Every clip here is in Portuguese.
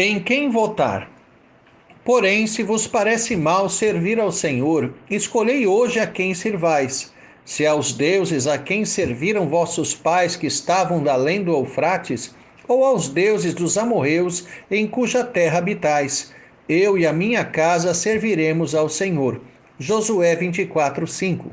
Em quem votar? Porém, se vos parece mal servir ao Senhor, escolhei hoje a quem servais. Se aos deuses a quem serviram vossos pais que estavam da além do Eufrates, ou aos deuses dos amorreus em cuja terra habitais. Eu e a minha casa serviremos ao Senhor. Josué 24:5.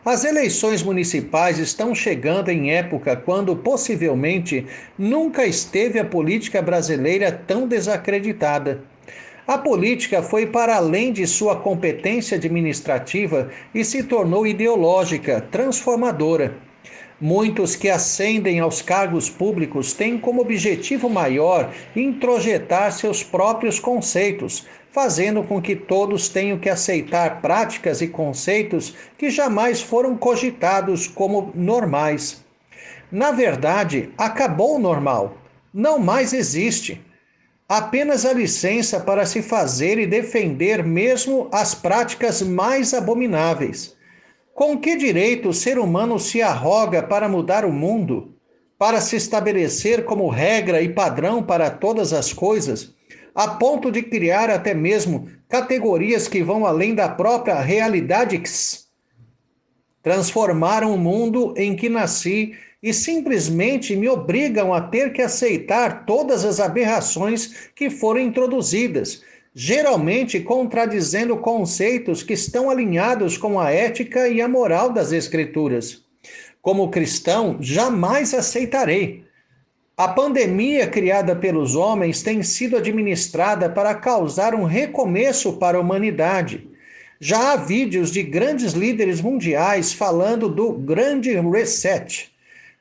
As eleições municipais estão chegando em época quando possivelmente nunca esteve a política brasileira tão desacreditada. A política foi para além de sua competência administrativa e se tornou ideológica, transformadora. Muitos que ascendem aos cargos públicos têm como objetivo maior introjetar seus próprios conceitos, fazendo com que todos tenham que aceitar práticas e conceitos que jamais foram cogitados como normais. Na verdade, acabou o normal. Não mais existe. Apenas a licença para se fazer e defender mesmo as práticas mais abomináveis. Com que direito o ser humano se arroga para mudar o mundo, para se estabelecer como regra e padrão para todas as coisas, a ponto de criar até mesmo categorias que vão além da própria realidade? Transformaram o mundo em que nasci e simplesmente me obrigam a ter que aceitar todas as aberrações que foram introduzidas, geralmente contradizendo conceitos que estão alinhados com a ética e a moral das Escrituras. Como cristão, jamais aceitarei. A pandemia criada pelos homens tem sido administrada para causar um recomeço para a humanidade. Já há vídeos de grandes líderes mundiais falando do Grande Reset.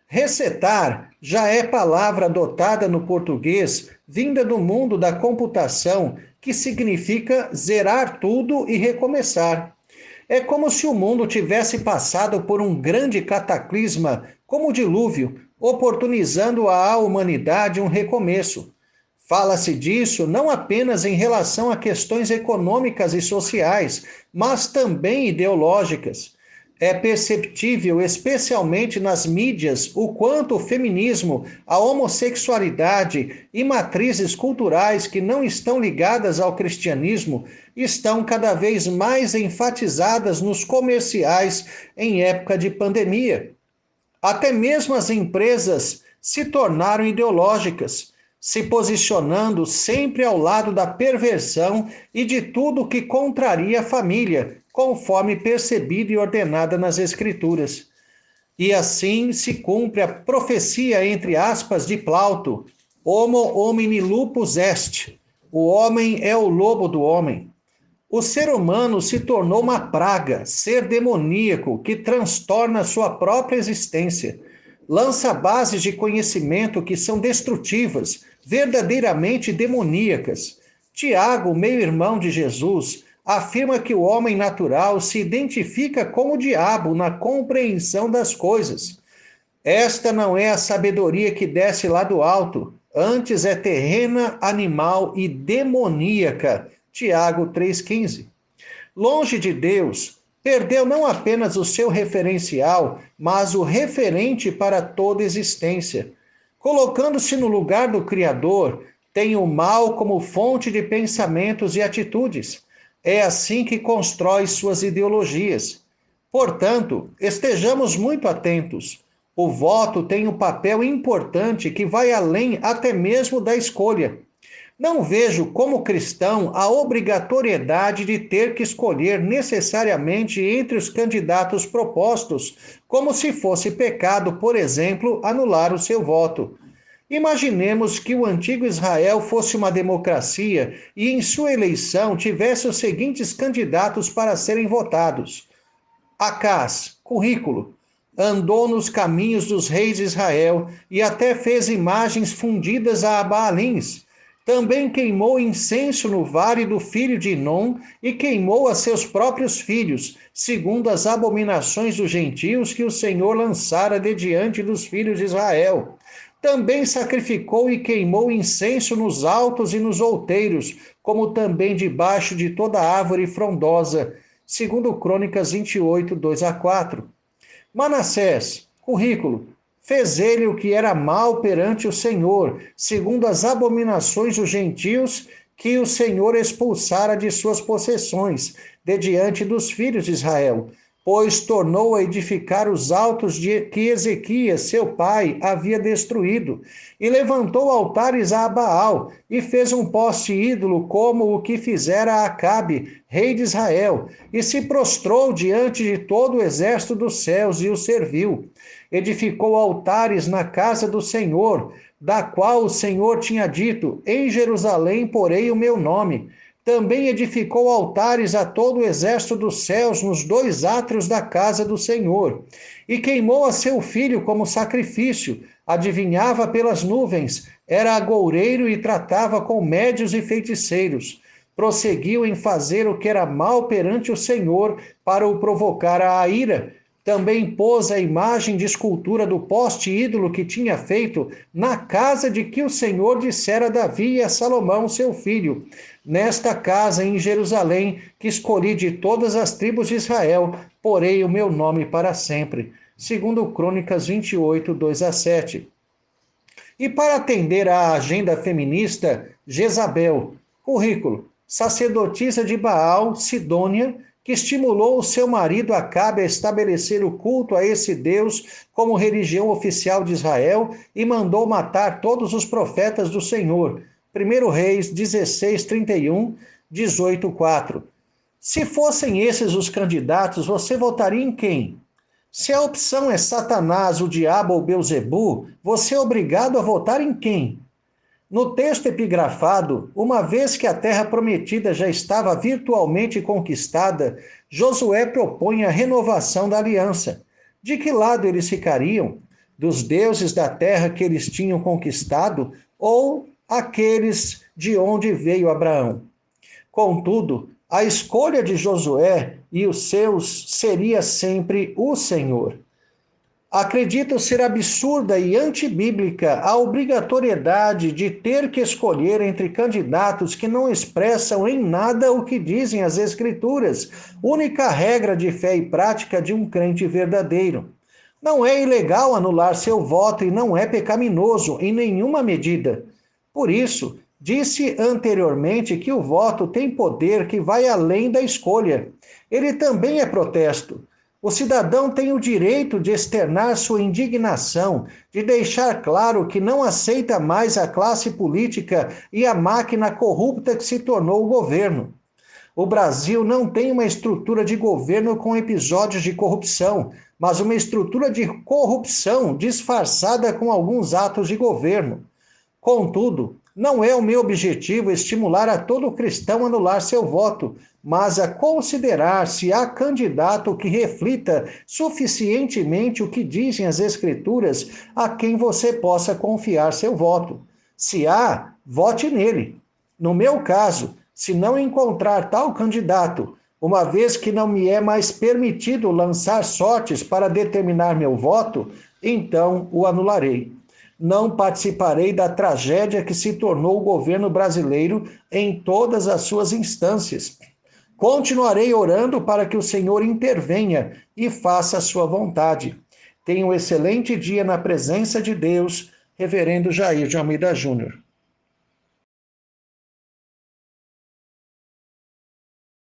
Resetar já é palavra adotada no português, vinda do mundo da computação, que significa zerar tudo e recomeçar. É como se o mundo tivesse passado por um grande cataclisma, como o dilúvio, oportunizando à humanidade um recomeço. Fala-se disso não apenas em relação a questões econômicas e sociais, mas também ideológicas. É perceptível, especialmente nas mídias, o quanto o feminismo, a homossexualidade e matrizes culturais que não estão ligadas ao cristianismo estão cada vez mais enfatizadas nos comerciais em época de pandemia. Até mesmo as empresas se tornaram ideológicas, se posicionando sempre ao lado da perversão e de tudo que contraria a família, conforme percebido e ordenada nas Escrituras. E assim se cumpre a profecia, entre aspas, de Plauto: Homo homini lupus est. O homem é o lobo do homem. O ser humano se tornou uma praga, ser demoníaco que transtorna sua própria existência. Lança bases de conhecimento que são destrutivas, verdadeiramente demoníacas. Tiago, meio-irmão de Jesus, afirma que o homem natural se identifica com o diabo na compreensão das coisas. Esta não é a sabedoria que desce lá do alto, antes é terrena, animal e demoníaca. Tiago 3,15. Longe de Deus, perdeu não apenas o seu referencial, mas o referente para toda existência. Colocando-se no lugar do Criador, tem o mal como fonte de pensamentos e atitudes. É assim que constrói suas ideologias. Portanto, estejamos muito atentos. O voto tem um papel importante que vai além até mesmo da escolha. Não vejo como cristão a obrigatoriedade de ter que escolher necessariamente entre os candidatos propostos, como se fosse pecado, por exemplo, anular o seu voto. Imaginemos que o antigo Israel fosse uma democracia e em sua eleição tivesse os seguintes candidatos para serem votados: Acás, currículo. Andou nos caminhos dos reis de Israel e até fez imagens fundidas a Baalins. Também queimou incenso no vale do filho de Inom e queimou a seus próprios filhos, segundo as abominações dos gentios que o Senhor lançara de diante dos filhos de Israel. Também sacrificou e queimou incenso nos altos e nos outeiros, como também debaixo de toda árvore frondosa, segundo Crônicas 28, 2 a 4. Manassés, currículo, Fez ele o que era mal perante o Senhor, segundo as abominações dos gentios que o Senhor expulsara de suas possessões, de diante dos filhos de Israel, pois tornou a edificar os altos que Ezequias, seu pai, havia destruído, e levantou altares a Baal, e fez um poste ídolo, como o que fizera Acabe, rei de Israel, e se prostrou diante de todo o exército dos céus e o serviu. Edificou altares na casa do Senhor, da qual o Senhor tinha dito: em Jerusalém porei o meu nome. Também edificou altares a todo o exército dos céus nos 2 átrios da casa do Senhor. E queimou a seu filho como sacrifício, adivinhava pelas nuvens, era agoureiro e tratava com médios e feiticeiros. Prosseguiu em fazer o que era mal perante o Senhor, para o provocar à ira. Também pôs a imagem de escultura do poste ídolo que tinha feito na casa de que o Senhor dissera a Davi e a Salomão, seu filho: nesta casa em Jerusalém, que escolhi de todas as tribos de Israel, porei o meu nome para sempre. Segundo Crônicas 28, 2-7. E para atender à agenda feminista, Jezabel, currículo: sacerdotisa de Baal, Sidônia, que estimulou o seu marido Acabe a estabelecer o culto a esse Deus como religião oficial de Israel e mandou matar todos os profetas do Senhor. 1 Reis 16, 31, 18, 4. Se fossem esses os candidatos, você votaria em quem? Se a opção é Satanás, o diabo ou Belzebu, você é obrigado a votar em quem? No texto epigrafado, uma vez que a terra prometida já estava virtualmente conquistada, Josué propõe a renovação da aliança. De que lado eles ficariam? Dos deuses da terra que eles tinham conquistado ou aqueles de onde veio Abraão? Contudo, a escolha de Josué e os seus seria sempre o Senhor. Acredito ser absurda e antibíblica a obrigatoriedade de ter que escolher entre candidatos que não expressam em nada o que dizem as Escrituras, única regra de fé e prática de um crente verdadeiro. Não é ilegal anular seu voto e não é pecaminoso em nenhuma medida. Por isso, disse anteriormente que o voto tem poder que vai além da escolha. Ele também é protesto. O cidadão tem o direito de externar sua indignação, de deixar claro que não aceita mais a classe política e a máquina corrupta que se tornou o governo. O Brasil não tem uma estrutura de governo com episódios de corrupção, mas uma estrutura de corrupção disfarçada com alguns atos de governo. Contudo, não é o meu objetivo estimular a todo cristão a anular seu voto, mas a considerar se há candidato que reflita suficientemente o que dizem as Escrituras a quem você possa confiar seu voto. Se há, vote nele. No meu caso, se não encontrar tal candidato, uma vez que não me é mais permitido lançar sortes para determinar meu voto, então o anularei. Não participarei da tragédia que se tornou o governo brasileiro em todas as suas instâncias. Continuarei orando para que o Senhor intervenha e faça a sua vontade. Tenha um excelente dia na presença de Deus, Reverendo Jair de Almeida Júnior.